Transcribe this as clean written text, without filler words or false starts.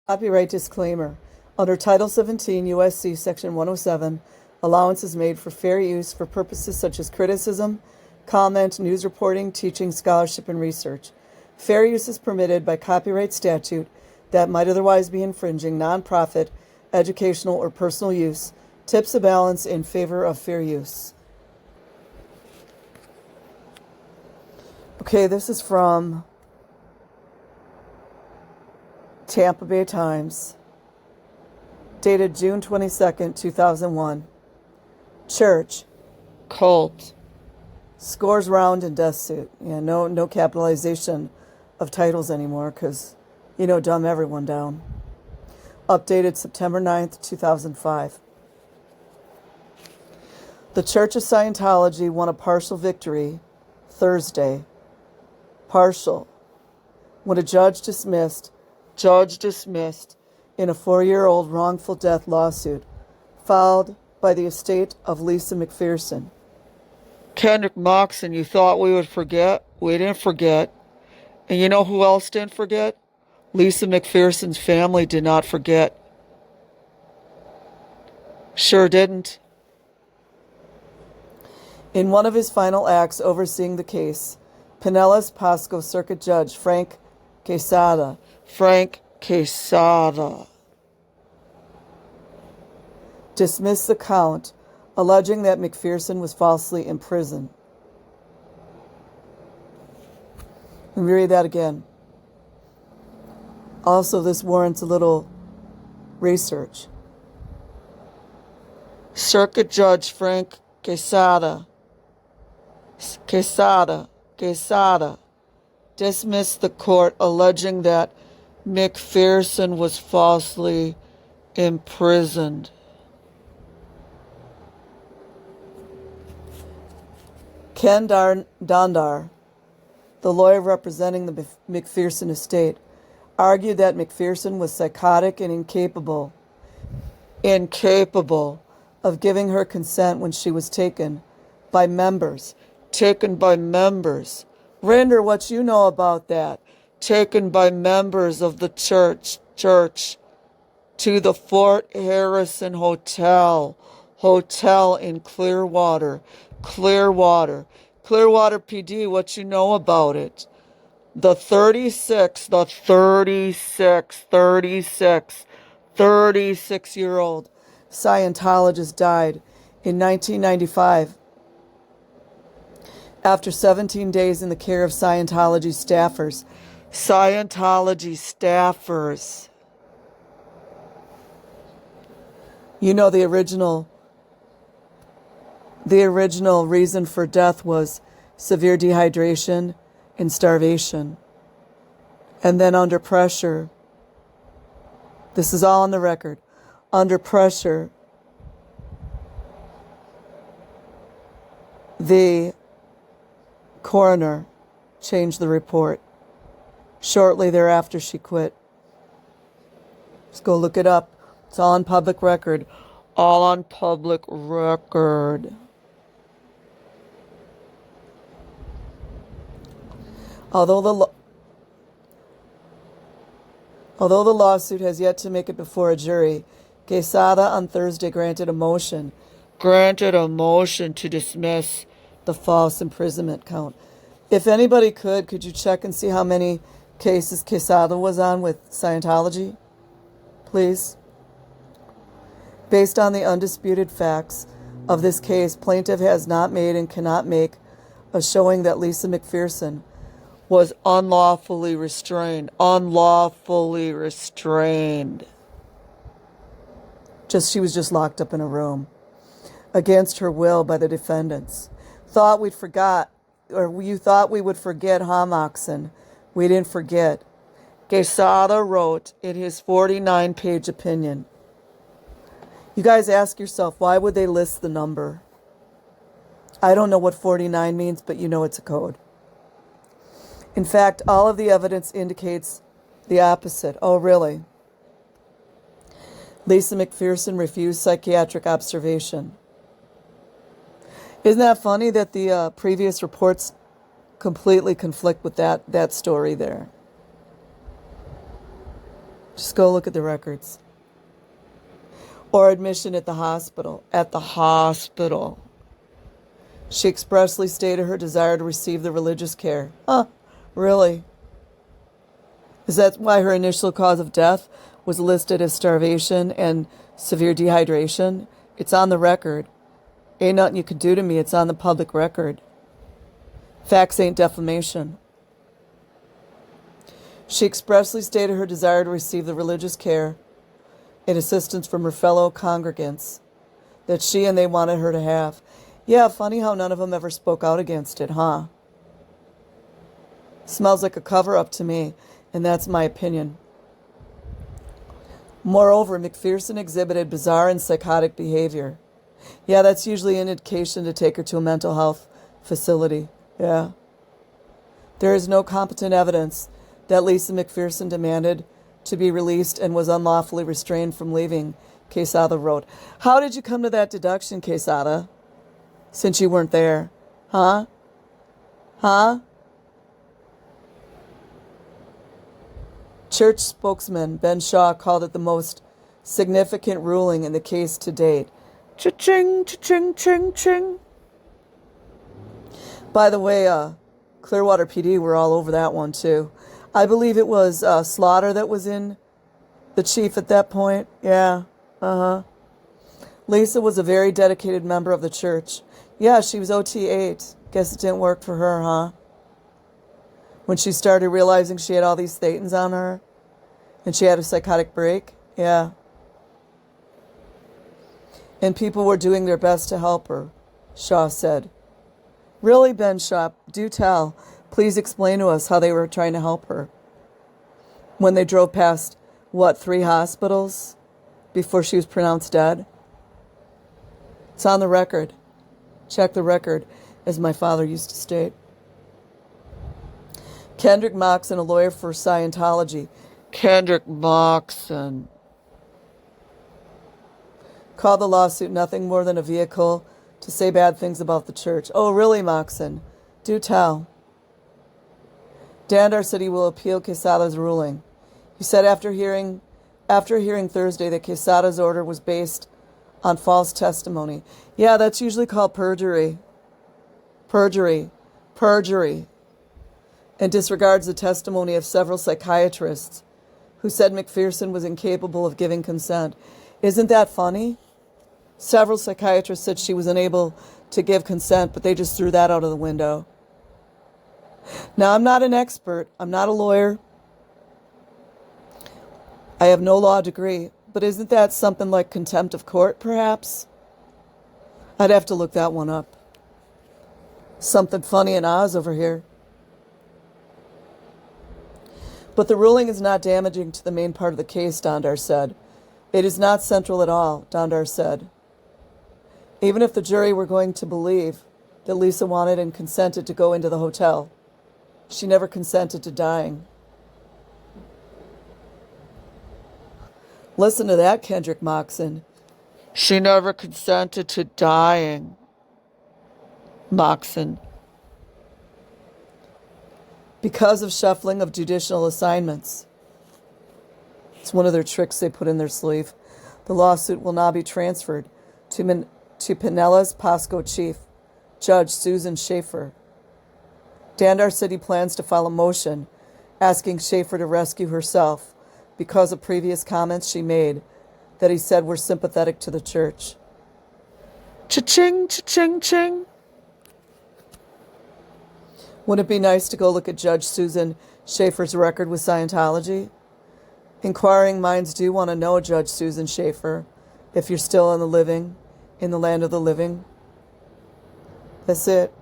Copyright disclaimer. Under Title 17 U.S.C. Section 107, allowance is made for fair use for purposes such as criticism, comment, news reporting, teaching, scholarship, and research. Fair use is permitted by copyright statute that might otherwise be infringing nonprofit, educational, or personal use. Tips a balance in favor of fair use. Okay, this is from Tampa Bay Times, dated June 22nd, 2001. Church, cult, scores round in death suit. Yeah, no capitalization of titles anymore because, dumb everyone down. Updated September 9th, 2005. The Church of Scientology won a partial victory Thursday. Partial. When a judge dismissed in a 4-year-old wrongful death lawsuit filed by the estate of Lisa McPherson. Kendrick Moxon, you thought we would forget? We didn't forget. And you know who else didn't forget? Lisa McPherson's family did not forget. Sure didn't. In one of his final acts overseeing the case, Pinellas Pasco Circuit Judge Frank Quesada dismissed the count, alleging that McPherson was falsely imprisoned. Let me read that again. Also, this warrants a little research. Circuit Judge Frank Quesada dismissed the court, alleging that McPherson was falsely imprisoned. Ken Dondar, the lawyer representing the McPherson estate, argued that McPherson was psychotic and incapable of giving her consent when she was taken by members. Render, what you know about that? Taken by members of the church to the Fort Harrison Hotel in Clearwater PD, what you know about it? The 36-year-old Scientologist died in 1995 after 17 days in the care of Scientology staffers. The original reason for death was severe dehydration and starvation. And then under pressure, this is all on the record, under pressure, the coroner changed the report. Shortly thereafter, she quit. Just go look it up. It's all on public record. Although the lawsuit has yet to make it before a jury, Quesada on Thursday granted a motion to dismiss the false imprisonment count. If anybody could you check and see how many cases Quesada was on with Scientology? Please. Based on the undisputed facts of this case, plaintiff has not made and cannot make a showing that Lisa McPherson was unlawfully restrained. She was just locked up in a room against her will by the defendants. You thought we would forget, huh, Moxon? We didn't forget. Quesada wrote in his 49-page opinion. You guys ask yourself, why would they list the number? I don't know what 49 means, but you know it's a code. In fact, all of the evidence indicates the opposite. Oh, really? Lisa McPherson refused psychiatric observation. Isn't that funny that the previous reports completely conflict with that story there? Just go look at the records. Or admission at the hospital. At the hospital. She expressly stated her desire to receive the religious care. Huh, really? Is that why her initial cause of death was listed as starvation and severe dehydration? It's on the record. Ain't nothing you could do to me. It's on the public record. Facts ain't defamation. She expressly stated her desire to receive the religious care and assistance from her fellow congregants that she and they wanted her to have. Yeah, funny how none of them ever spoke out against it, huh? Smells like a cover-up to me, and that's my opinion. Moreover, McPherson exhibited bizarre and psychotic behavior. Yeah, that's usually an indication to take her to a mental health facility. Yeah. There is no competent evidence that Lisa McPherson demanded to be released and was unlawfully restrained from leaving, Quesada wrote. How did you come to that deduction, Quesada, since you weren't there? Huh? Huh? Church spokesman Ben Shaw called it the most significant ruling in the case to date. Cha-ching, cha-ching, ching, ching. By the way, Clearwater PD were all over that one too. I believe it was Slaughter that was in the chief at that point. Yeah, Lisa was a very dedicated member of the church. Yeah, she was OT 8. Guess it didn't work for her, huh? When she started realizing she had all these thetans on her and she had a psychotic break. Yeah. And people were doing their best to help her, Shaw said. Really, Ben Shaw, do tell. Please explain to us how they were trying to help her. When they drove past, 3 hospitals before she was pronounced dead? It's on the record. Check the record, as my father used to state. Kendrick Moxon, a lawyer for Scientology. Kendrick Moxon called the lawsuit nothing more than a vehicle to say bad things about the church. Oh, really, Moxon? Do tell. Dandar said he will appeal Quesada's ruling. He said after hearing Thursday that Quesada's order was based on false testimony. Yeah, that's usually called perjury. Perjury. And disregards the testimony of several psychiatrists who said McPherson was incapable of giving consent. Isn't that funny? Several psychiatrists said she was unable to give consent, but they just threw that out of the window. Now, I'm not an expert. I'm not a lawyer. I have no law degree. But isn't that something like contempt of court, perhaps? I'd have to look that one up. Something funny in Oz over here. But the ruling is not damaging to the main part of the case, Dandar said. It is not central at all, Dandar said. Even if the jury were going to believe that Lisa wanted and consented to go into the hotel, she never consented to dying. Listen to that, Kendrick Moxon. She never consented to dying. Moxon. Because of shuffling of judicial assignments. It's one of their tricks they put in their sleeve. The lawsuit will now be transferred to Pinellas Pasco Chief Judge Susan Schaefer. Dandar said he plans to file a motion asking Schaefer to rescue herself because of previous comments she made that he said were sympathetic to the church. Cha-ching, cha-ching, ching. Wouldn't it be nice to go look at Judge Susan Schaefer's record with Scientology? Inquiring minds do want to know, Judge Susan Schaefer, if you're still in the land of the living. That's it.